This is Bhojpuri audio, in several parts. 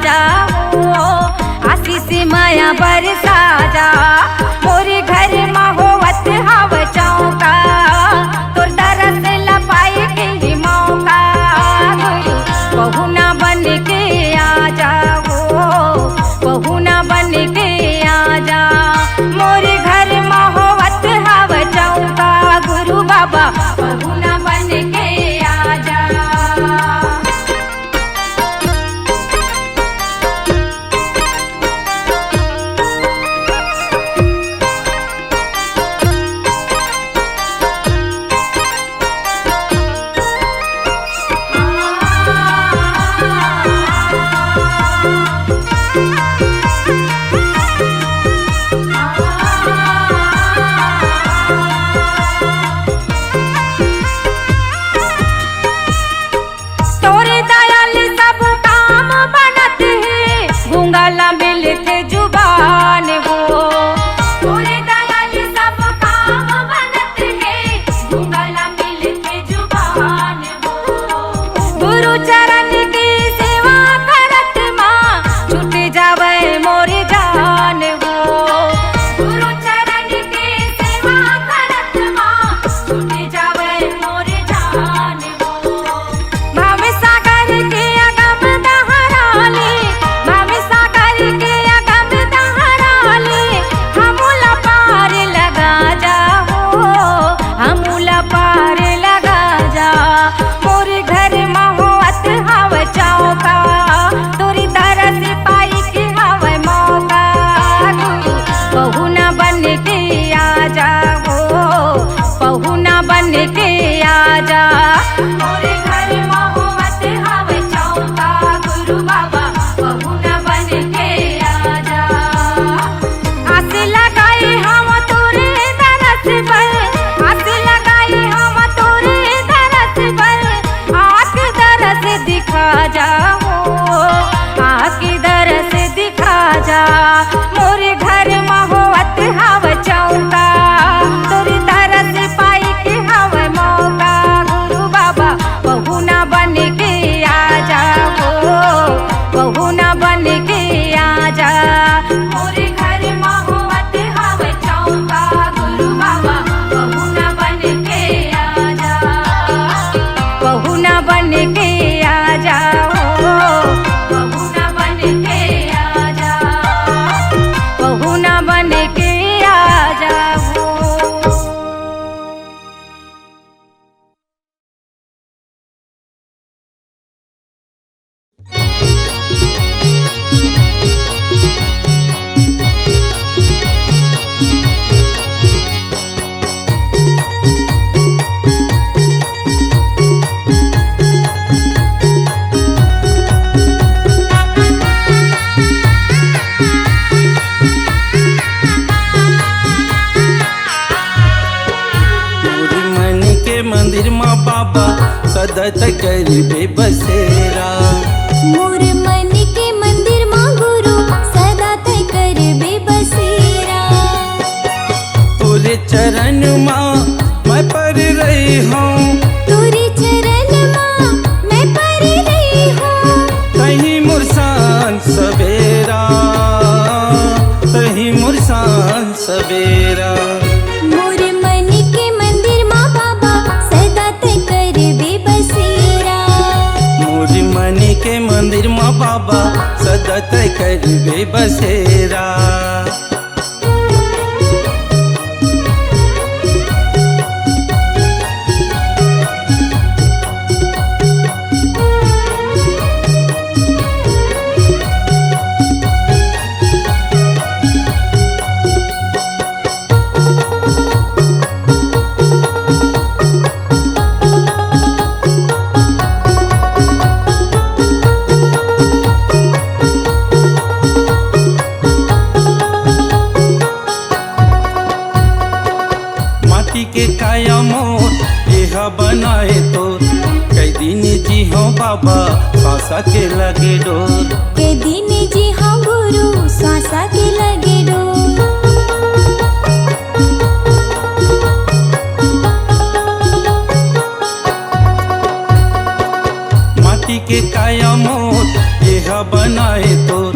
जा हो, आशीष माया बरसा जा। मोरे घर में होवत हव चौका, तोर दरस ला पाए के ही मौका। गुरु बहुना बन के आ जा हो, बहुना बन के आ जा। मोरे घर में होवत हव चौका, गुरु बाबा बहुना बन के आ जा। तोरे दयाल सब काम बनत है, घूंगला मिलते जुबान हो। तोरे दयाल सब काम बनत है, घूंगला मिलते जुबान हो। गुरु चरण की सेवा करत माँ, छूट जावे मोरे जान हो। गुरु चरण की सेवा करत माँ, छूट जावे मोरे जान हो। भाव सागर के अगम दहराले, भाव सागर के अगम दहराले, हमूला पार लगा जा हो, हमूला पार लगा जा। मोरे घर में होवत हव चौका, तोरी तरस पाई के हव मौका। गुरु बहुना बन के आ जा हो, बहुना बन के आ जा। मोरे घर में होवत हव चौका, गुरु बाबा बहुना बन के आ जा। आस लगाई हम तोरे दरस पर, आस लगाई हम तोरे दरस पर, आके दरस दिखा जा हो, आके दरस दिखा जा। मोरे घर में होवत हव चौका, तोरे दरस पाई के हव मौका। गुरु बाबा बहुना बन के आ जा हो, बहुना बन के आ जा। मोरे घर में होवत हव चौका, गुरु बाबा बहुना बन के आ जा, बहुना बन के आ जा हो, बहुना बन के आ जा, बहुना बन के आ जा हो। मोर मन के मंदिर माँ बाबा सदा तक करबे बसेरा। मोर मन के मंदिर माँ गुरु सदा तय करबे बसेरा। तोरे चरण माँ मैं पर रही हूँ, तोरे चरण माँ मैं पर रही हूँ। कहीं मुरसान सवेरा, कहीं मुरसान सवेरा। मोर मन के मंदिर माँ बाबा सदा तय करबे बसेरा। मोर मन के मंदिर माँ बाबा सदा तय करबे बसेरा। के काया मोर यह बनाए तो कई दिन जी हो बाबा सांसा के लगे डोर। के दिन जी हाँ गुरु सांसा के लगे डोर। माटी के काया मोर यह बनाए तोर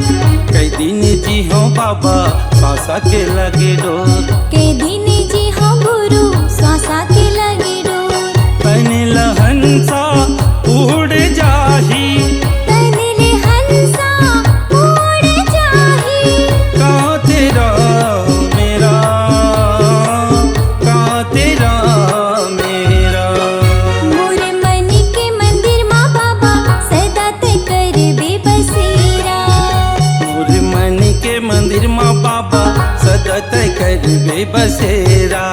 कई दिन जी हो बाबा सांसा के लगे डोर के दिन जी हो गुरु श्वासा के लगे डोर तने लहंसा उड़ जाही तनले हंसा उड़ जाही कहाँ तेरा मेरा कहाँ तेरा मेरा मोरे मन के मंदिर माँ बाबा सदा ते करबे बसेरा मोर मन के मंदिर माँ बाबा सदा तय करबे बसेरा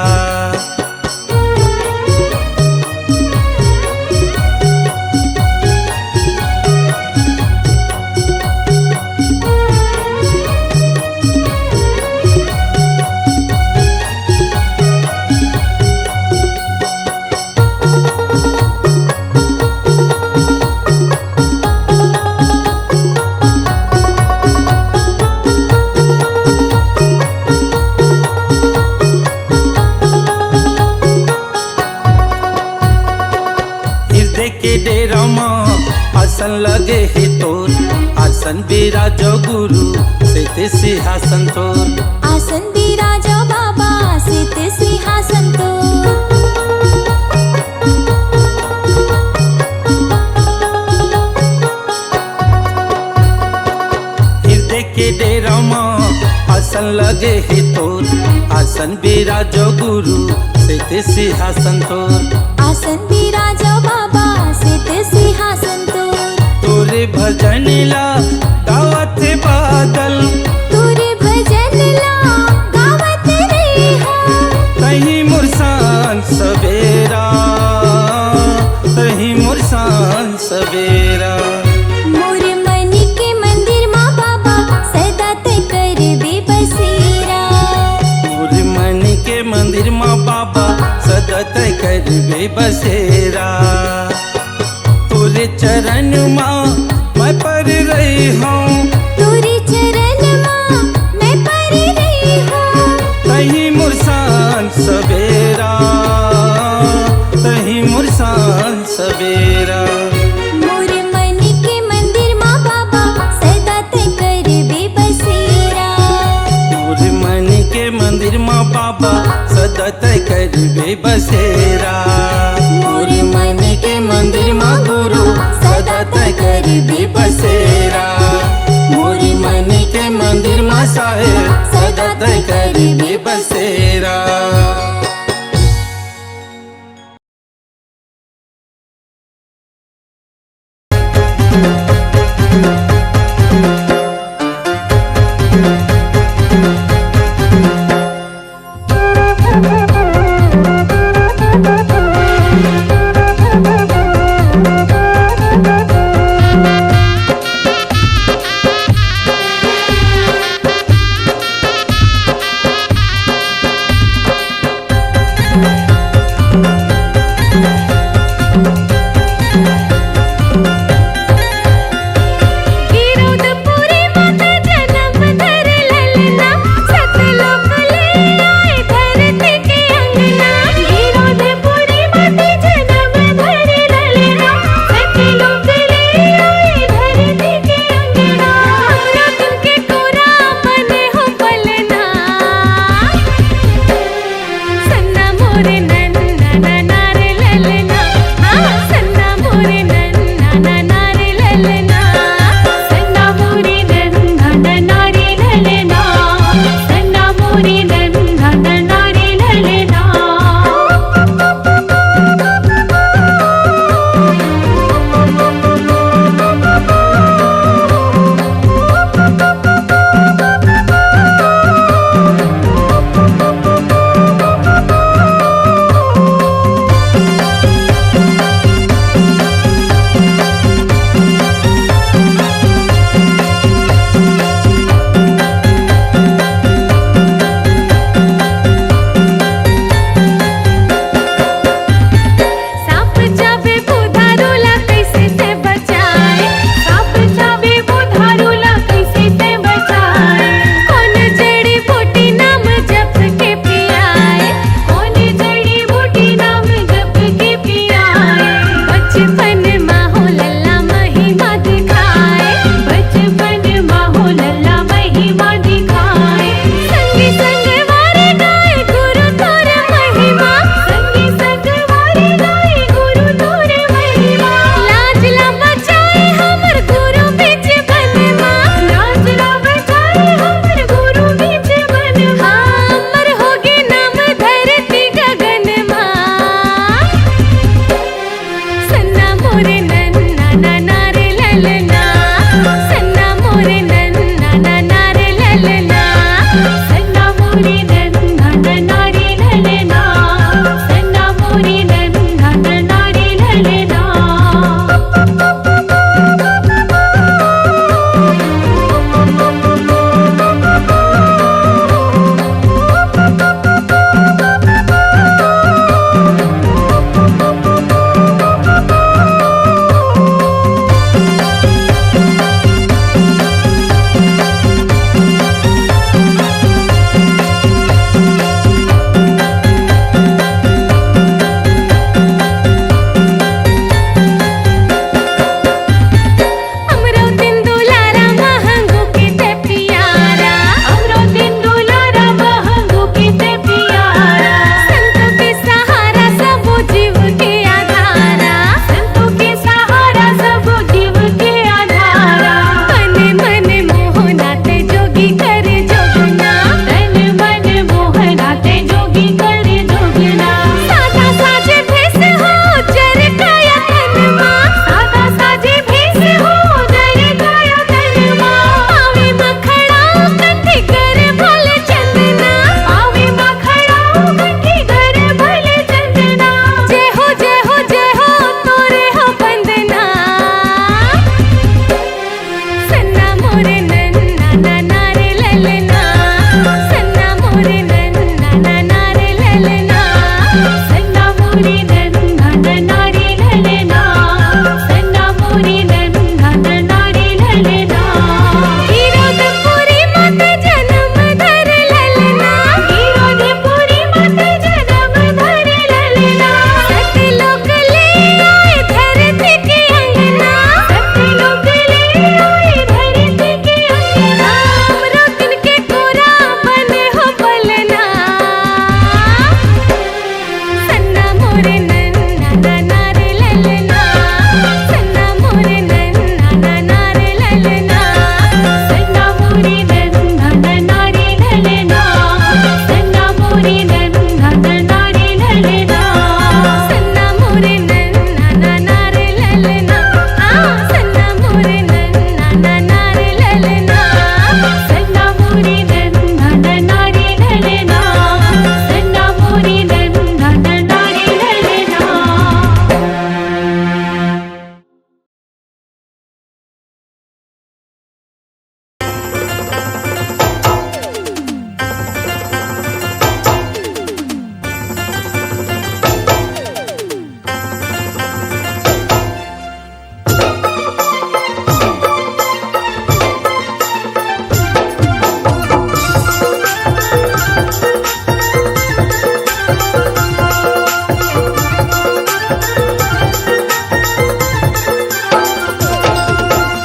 के डेरा माँ आसन लगे है तोर आसन बिराज गुरु से सिंहासन तोर आसन बिराजो बाबा सित सिंहासन तो हृदय के डेरा माँ आसन लगे है तोर आसन बिराज गुरु से सिंहासन तोर आसन बिराजो बाबा सित सिंहासन तो तोरे भजन ला गावत बादल तोरे भजन ला गावत रही हो कहीं मुरसान सवेरा कहीं मुरसान सवेरा मोरे मन के मंदिर माँ बाबा सदा ते करबे बसेरा मोर मन के मंदिर माँ बाबा सदा तय करबे बसेरा तोरे चरण माँ मैं पर रही हूँ तोरे चरण माँ मैं पर रही हूँ कहीं मुरसान सवेरा कहीं मुरसान सवेरा मोरे मन के मंदिर माँ बाबा सदा ते करबे बसेरा मोर मन के मंदिर माँ बाबा सदा तय करबे बसेरा मोर मन के मंदिर माँ गुरु सदा तय करबे बसेरा मोर मन के मंदिर माँ साहेब सदा तय करबे बसेरा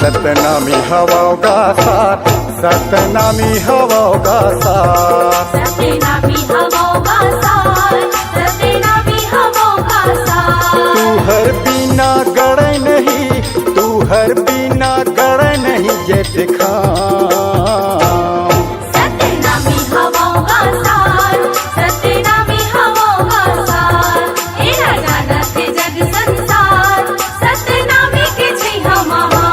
सतनामी हवाओगा साथ, सतनामी हवाओगा साथ। सतनामी हवाओगा साथ, सतनामी हवाओगा साथ। तू हर बिना गड़े नहीं, तू हर बिना गड़े नहीं जे दिखा। सतनामी हवाओगा साथ, सतनामी हवाओगा साथ। ए राजा नाथ जग संसार, सतनामी के छै हमार।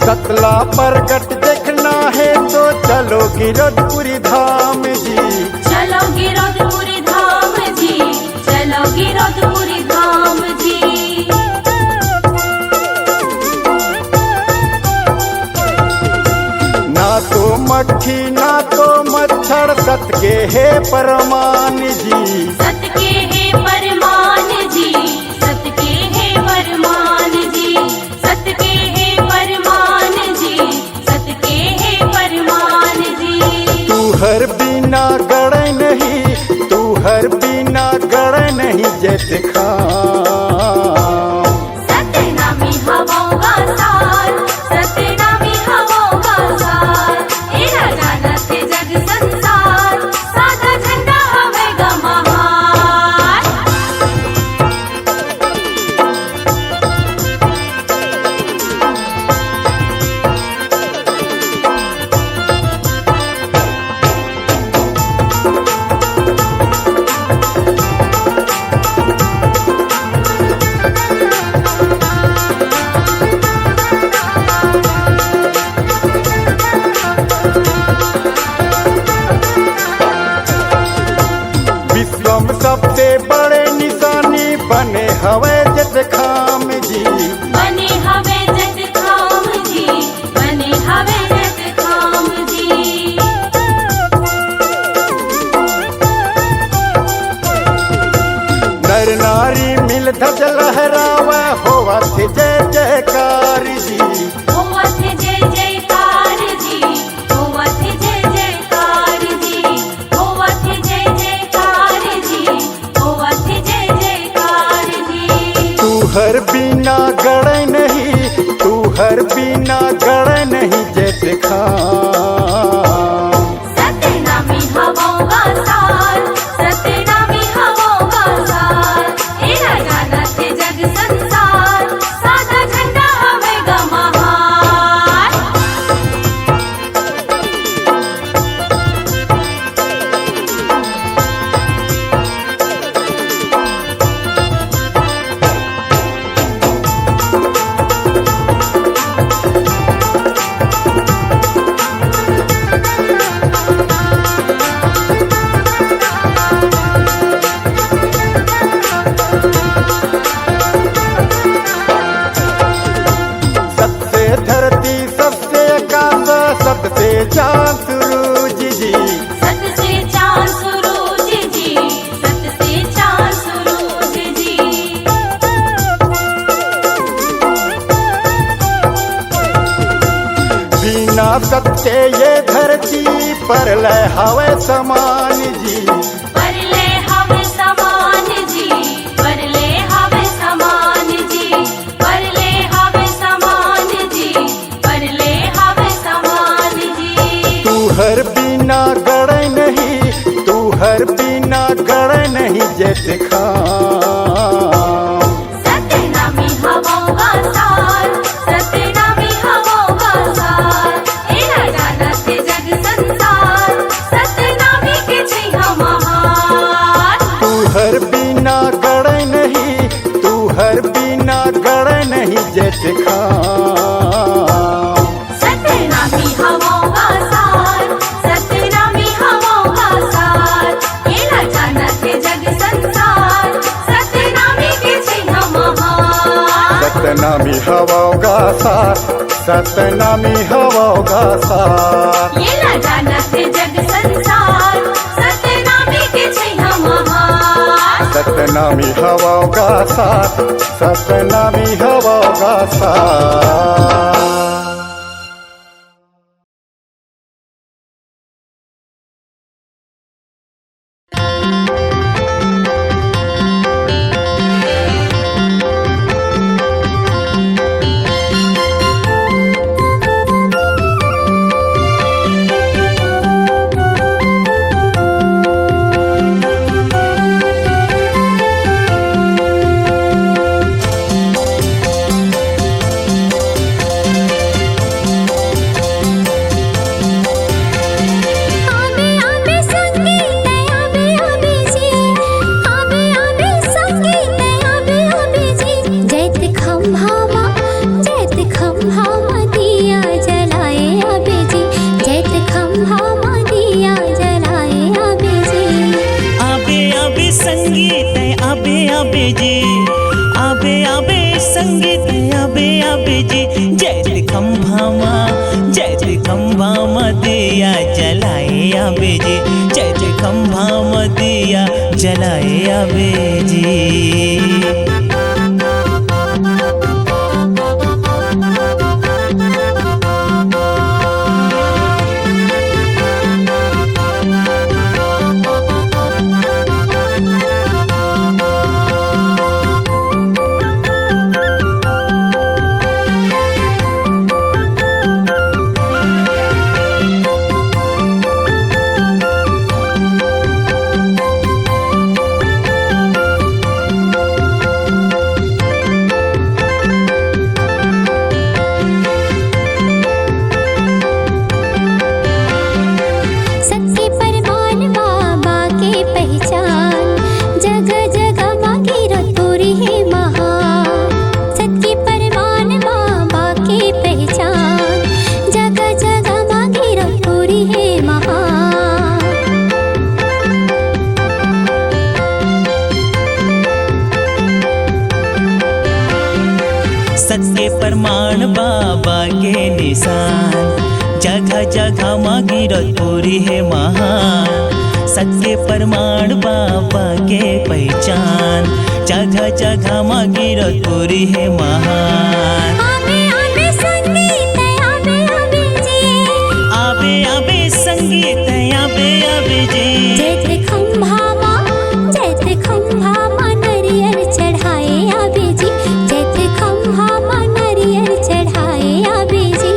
सतला प्रगट देखना है तो चलो गिरधपुरी धाम जी। चलो गिरधपुरी धाम जी, चलो गिरधपुरी धाम जी। ना तो मक्खी ना तो मच्छर सत के है परमान जी। सत के है परमान जी, सत के है परमान जी, सत के है परमान जी, सत के है परमान जी। तू हर बिना गड़े नहीं, तू हर बिना गड़े नहीं जे दिखा। सतनामी हवाओगा साथ, सतनामी हवाओगा साथ। ए राजा नाथ जग संसार, सादा झंडा हवेगा महान। विश्व में सबसे बड़े निशानी बने हवे जत खाम जी। बने हवे जग खाम जी, बने हवे जग खाम जी। नर नारी मिल ध्वज लहरावा होवा थे जय जयकार जी। होवत जय जयकार जी, होवत जय जयकार जी, होवत जय जयकार जी, होवत जय जयकार जी। तू हर बिना गड़े नहीं, तू हर बिना गड़े नहीं जे दिखा। सतनामी हवाओगा साथ, सतनामी हवाओगा साथ। ए राजा नाथ जग संसार, सादा झंडा हवेगा महान। सबसे धरती सबसे आकाश सबसे चांद सूरज जी। सत से चांद सूरज जी, सत से चांद सूरज जी। बिना सत्य ये धरती पर लय हवे समान जी। परले हवे समान जी, परले हवे समान जी, परले हवे समान जी, परले हवे समान जी। तू हर बिना गड़े नहीं, तू हर बिना गड़े नहीं जे दिखा। सतनामी हवाओगा साथ, सतनामी हवाओगा साथ। ए राजा नाथ जग संसार, सतनामी के छै हमार। तू हर बिना गड़े नहीं, तू हर बिना गड़े नहीं जे दिखा। सतनामी हवाओगा साथ, सतनामी हवाओगा साथ। ए राजा नाथ जग संसार, सतनामी के छै हमार। सतनामी हवाओगा साथ, सतनामी हवोगा साथ। ये ना जानत जग संसार सतनामी के छै हम महान। सतनामी हवोगा साथ, सतनामी हवोगा साथ। सत्य प्रमाण बाबा के निशान, जगह जगह माँ गिरतपुरी है महान। सत्य प्रमाण बाबा के पहचान, जगह जगह माँ गिरतपुरी है महान। आबे आबे संगीत आबे आबे जी, आबे आबे संगीत आबे आबे जी। जैत खंभा माँ नरियर चढ़ाए आबे जी, जैत खंभा माँ नरियर चढ़ाए आबे जी।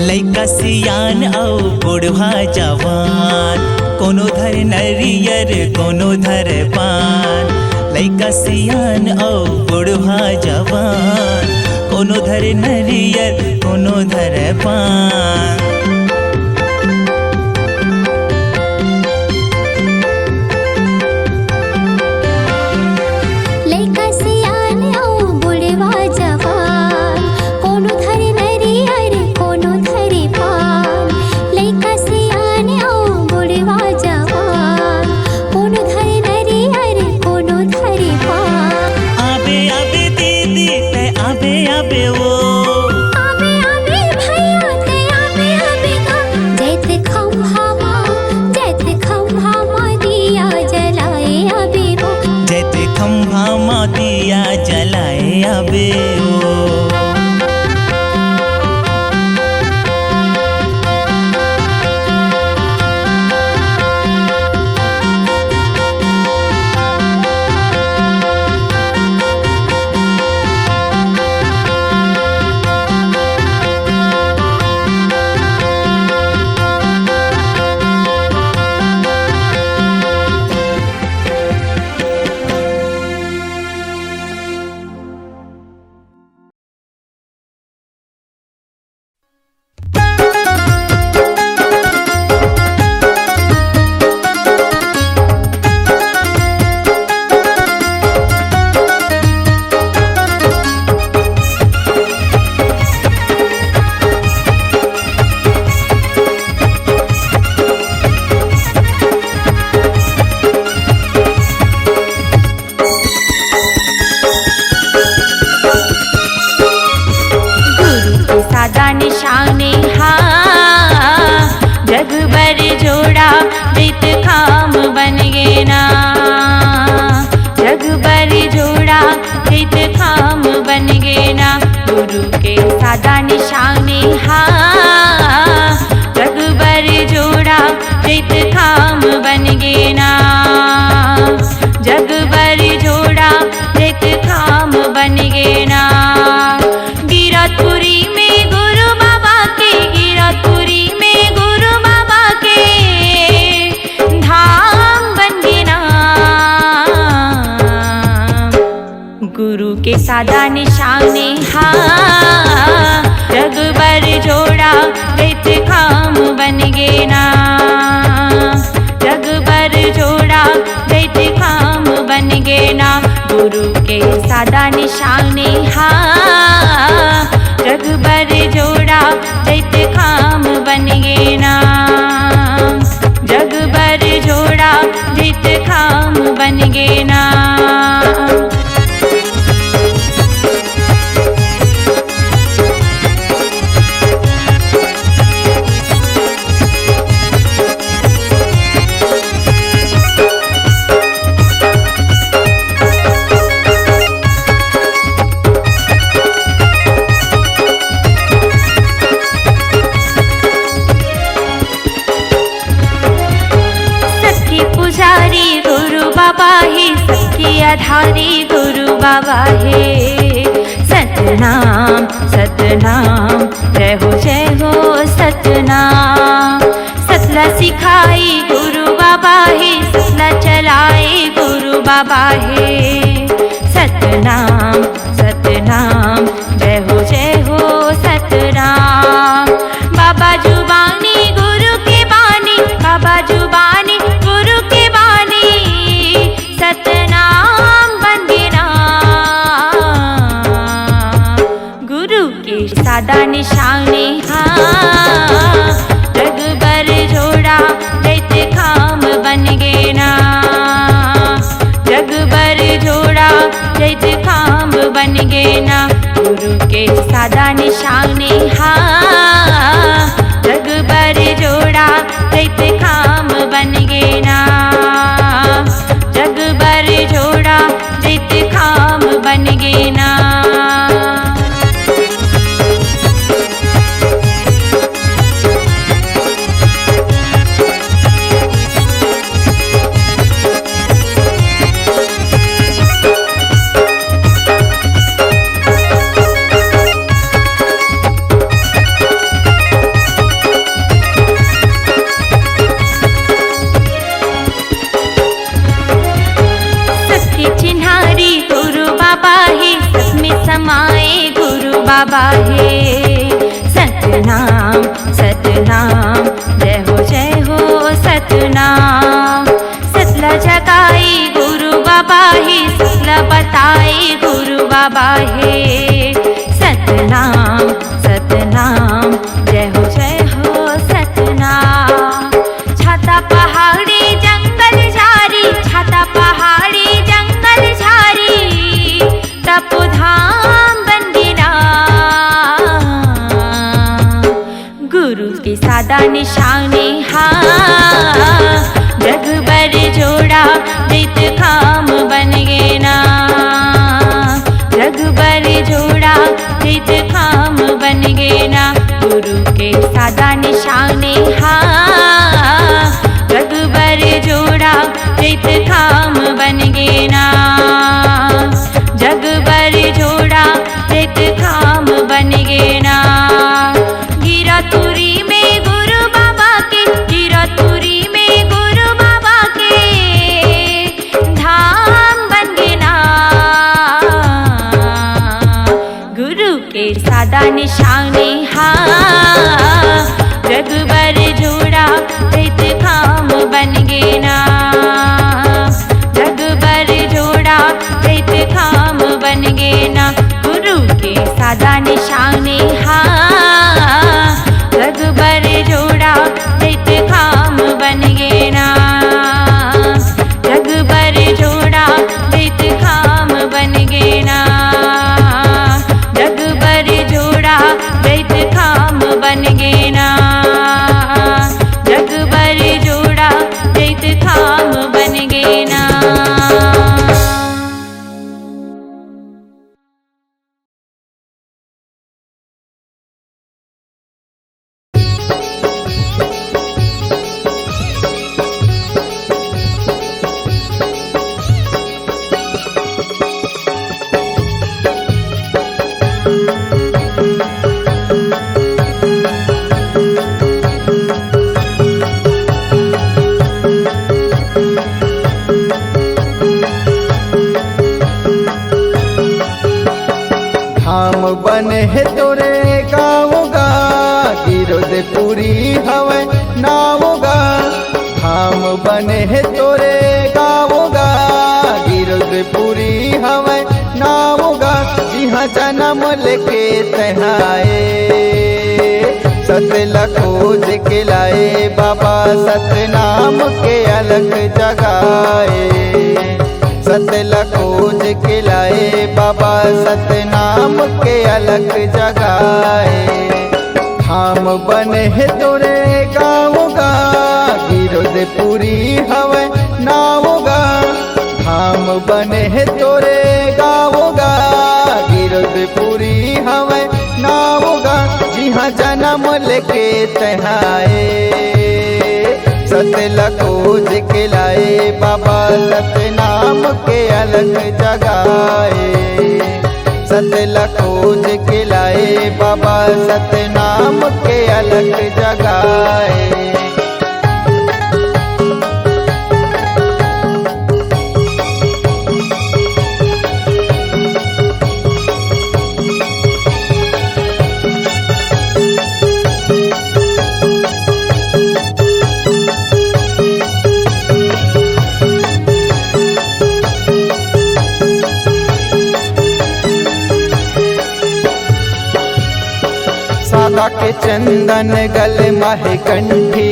लइका सियान औ बुढ़वा जवान, कोनो धर नरियर कोनो धर पान। लइका सियान औ बुढ़वा जवान, कोनो धर नरियर कोनो धर पान। लइका सियान औ बुढ़वा जवान, कोनो धर नरियर कोनो धरि पान। लइका सियान औ बुढ़वा जवान, कोनो धर नरियर कोनो धरि पान। आबे आबे दीदी ते आबे आबे वो, आबे आबे भैया ते आबे आबे बन गे ना। जग बर जोड़ा हित काम बन गे ना। गुरु के सादा निशाने हाँ जग बर जोड़ा हित काम बन गे ना। जग बर जोड़ा हित काम बन गे ना। गिरतपुरी में गुरु बाबा के, गिरतपुरी में गुरु बाबा के धाम बन गे ना। गुरु के सादा निशाने हाँ जग बर जोड़ा हित काम बन गे ना। जग बर जोड़ा हित काम बन गे ना। गुरु के सादा निशाने हाँ जग बर जोड़ा हित काम बन गे ना। जग बर जोड़ा हित काम बन गे ना। पुजारी गुरु बाबा है, सबके आधारी गुरु बाबा है। सतनाम सतनाम जय हो सतनाम। सतला सिखाई गुरु बाबा है, सतला चलाए गुरु बाबा है। सतनाम सतनाम जय हो सतनाम। बाबा जुबानी गुरु के बानी, बाबा जुबानी गुरु के बानी। सतनाम बन गे ना। गुरु के सादा निशाने हाँ जग बर जोड़ा हित काम बन गे ना। जग बर जोड़ा हित काम बन गे ना। गुरु के सादा निशाने हाँ जग बर जोड़ा हित काम बन गे ना। जग बर जोड़ा हित काम बन गे ना। चिन्हारी गुरु बाबा है, सब में समाए गुरु बाबा है। सतनाम सतनाम जय हो सतनाम। सतला जगाई गुरु बाबा है, सतला बताए गुरु बाबा है। सतनाम सतनाम जय हो सतनाम। छाता पहाड़ी जंगल झारी, छाता पहाड़ी जंगल झारी। तपोधाम बन गे ना। गुरु के सादा निशाने हाँ जग बर जोड़ा हित काम बन गे ना। जग बर जोड़ा हित काम बन गे ना। गुरु के सादा निशाने हाँ जग बर जोड़ा हित काम बन गे ना। जग बर जोड़ा हित काम बन गे ना। गिरतपुरी में गुरु बाबा के, गिरतपुरी में गुरु बाबा के धाम बन गे ना। गुरु के सादा निशाने हाँ जग बर जोड़ा हित काम बन गे ना। जग बर जोड़ा हित काम बन गे ना। गुरु के सादा निशाने हाँ जग बर जोड़ा हित काम बन गे ना। जग बर जोड़ा हित काम बन गे ना। जग बर जोड़ा बने है तोरे गाँवगा गिरदपुरी हवे नावगा धाम बने है तोरे गाँवगा गिरदपुरी हवे नावगा जिहाँ जन्म लेके तहाए सतला खोज के लाए बाबा सतनाम के अलग जगाए सतला खोज के लाए बाबा सतनाम के अलग जगाए धाम बने है तोरे गाँवगा गिरदपुरी हवे नावगा धाम बने है तोरे गाँवगा गिरदपुरी हवे नावगा जिहाँ जन्म लेके तहाए सतला खोज के लाए बाबा सतनाम के अलग जगाए सतला खोज के लाए बाबा सतनाम के अलग जगाए सादा के चंदन गल माहे कंठी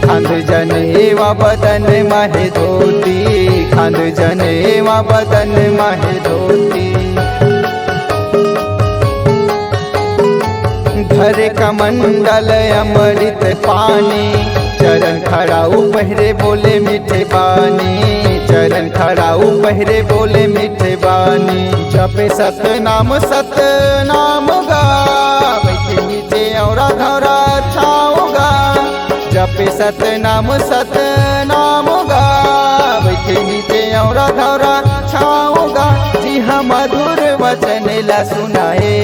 खांद जनेवा बदन माहे धोती खांद जनेवा बदन माहे धोती घर का मंडल अमृत पानी चरण खड़ाऊ पहरे बोले मीठे बानी चरण खड़ाऊ पहरे बोले मीठे बानी जपे सतनाम गा बैठे नीचे और धरा छाओगा जपे सतनाम गा बैठे नीचे और धरा छाओगा जी हाँ मधुर वचन ला सुनाए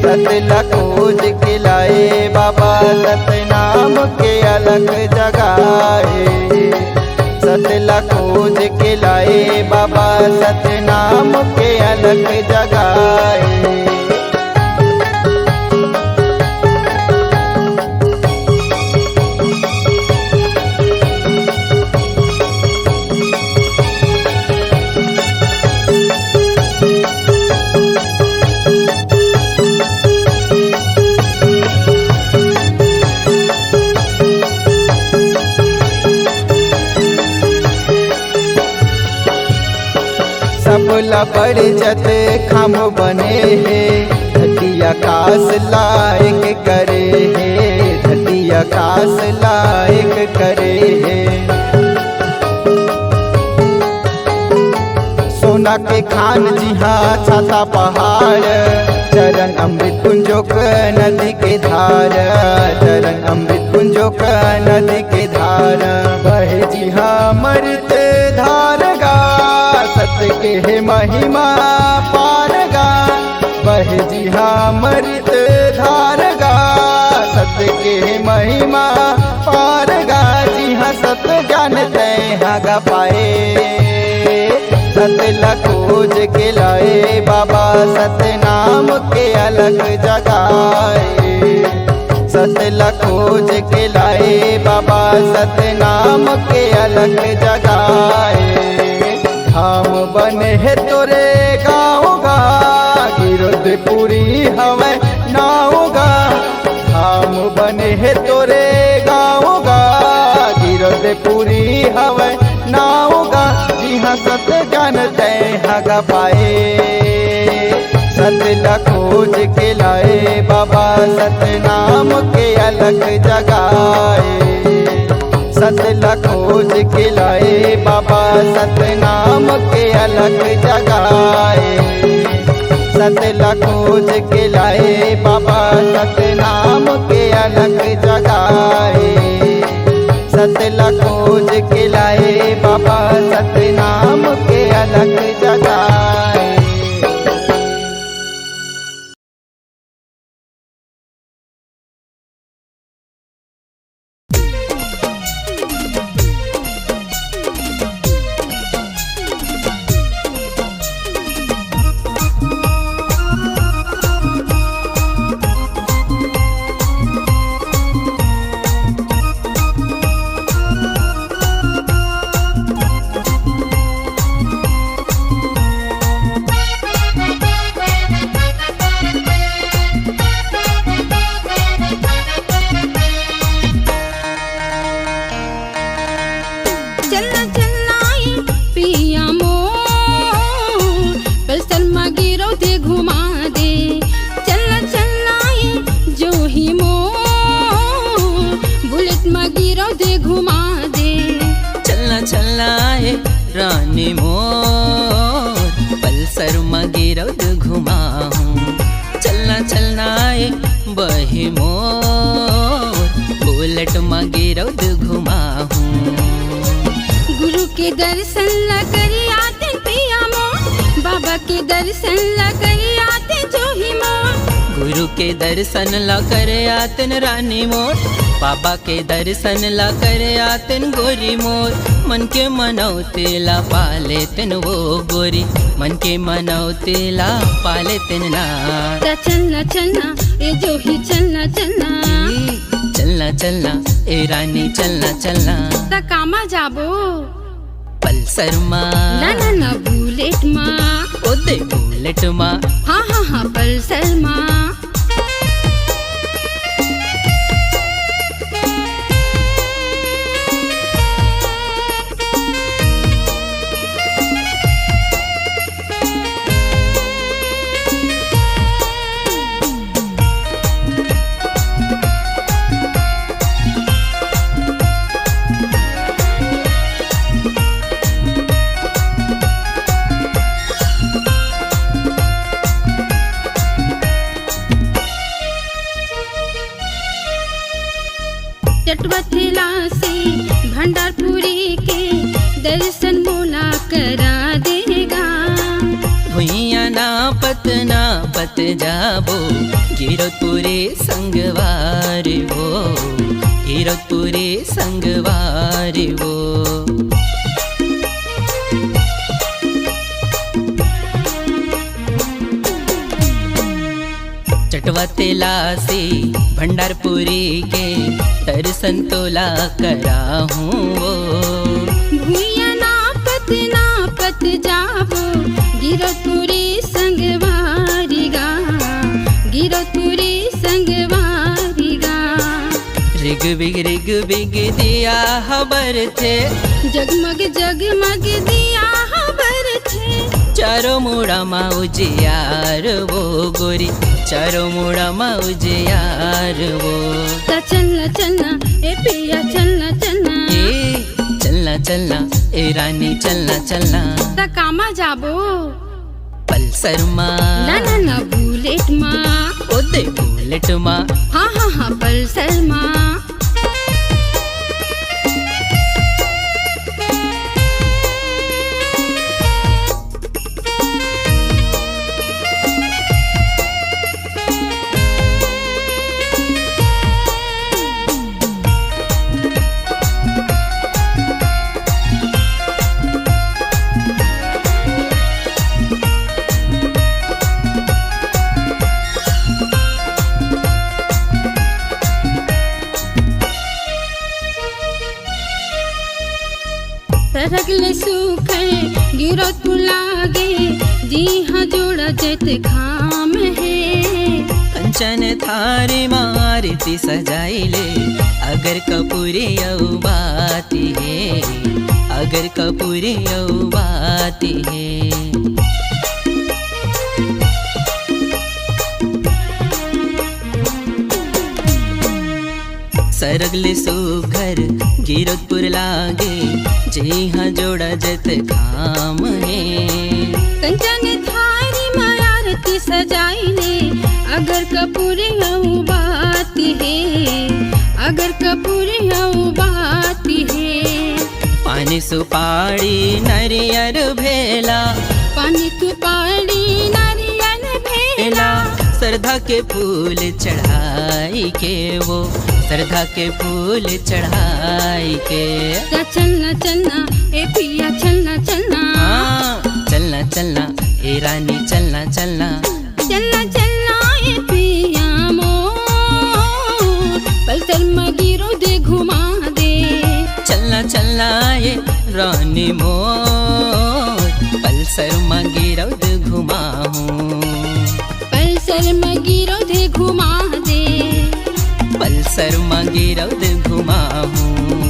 सतला खोज के लाए बाबा सतनाम के अलग जगाए सतला खोज के लाए बाबा सतनाम के अलग जगाए सबला बड़ जत खाम बने है धरती आकाश लायक करे है धरती आकाश लायक करे है सोना के खान जी हाँ छाता पहाड़ चरण अमृत कुंजोक नदी के धार चरण अमृत कुंजोक नदी के धार बहे जी हाँ मृत धार गा सत्य के है महिमा पारगा बह जी हाँ मृत धारगा सत्य के है महिमा पारगा जी हाँ सत्य जानते हाँ पाए सतला खोज के लाए बाबा सतनाम के अलग जगाए सतला खोज के लाए बाबा सतनाम के अलग जगाए धाम बने है तोरे गाँवगा गिरदपुरी हवे नावगा धाम बने है तोरे गाँवगा गिरदपुरी हवे नावगा जी हाँ सत जानते हगा पाए सतला खोज के लाए बाबा सतनाम के अलग जगाए सतला खोज के लाए बाबा सतनाम के अलग जगाए सतला खोज के लाए बाबा सतनाम के अलग जगाए सतला खोज के लाए बाबा सतनाम के अलग जगाए चलना चलना ये पिया मोर पल्सर में गिरो दे घुमा दे चलना चलना ये जो ही मोर बुलेट में गिरो दे घुमा दे चलना चलना ये रानी मोर पल्सर में गिरौद घुमाऊं चलना चलना ये बही मोर बुलेट में गिरौद घुमाऊं गुरु के दर्शन ला करी आते पिया मोर बाबा के दर्शन ला करी आते जो ही मोर गुरु के दर्शन ला करे आतन रानी मोर बाबा के दर्शन ला करे आतन गोरी मोर मन के मनौते ला पाले तन वो गोरी मन के मनौते ला पाले तन ना चलना चलना ये जो ही चलना चलना चलना चलना ए रानी चलना चलना ता कामा जाबो पल्सर मा ना ना ना बुलेट मा ओ दे बुलेट मा हाँ हाँ हाँ पल्सर मा चटवथेला से भंडारपुरी के दर्शन मोला करा देगा भुइया ना पत जाबो गिरतपुरे संगवार वो गिरतपुरे संगवार वो चटवतेला से भंडारपुरी के दर्शन तोला करा हूँ वो भुइया नापत जाबो गिरतपुरे संगवारिगा गिरतपुरे संगवारिगा रिग बिग दिया खबर थे जगमग जगमग दिया खबर थे चारों मुड़ा उजियार वो गोरी चारों मुड़ा उजियार वो चलना चलना ए पिया चलना चलना ए चलना चलना ए रानी चलना चलना ता कामा जाबो पल्सर मा ना ना ना बुलेट मा ओ दे बुलेट मा हाँ हाँ हाँ पल्सर मा सरगले सूखे गिरत लागे जी हाँ जोड़ा जत खाम है कंचन थारी मारती सजाइले अगर कपूरी बाती है अगर कपूरी बाती है सरगले सुघर गिरतपुर लागे जी हाँ जोड़ा जत खाम है कंचन थारी मायारती सजाइले अगर कपूरी बाती है अगर कपूरी बाती है पानी सुपारी नरियर भेला पानी सुपारी नारियल भेला श्रद्धा के फूल चढ़ाई के वो श्रद्धा के फूल चढ़ाई के चलना चलना ए पिया चलना चलना चलना चलना ए रानी चलना चलना चलना चलना ए पिया मोर पल्सर में गिरो दे घुमा दे चलना चलना ये रानी मोर पल्सर में गिरो दे घुमाऊं पल्सर में गिरो दे घुमा दे पल्सर में गिरो दे घुमाऊं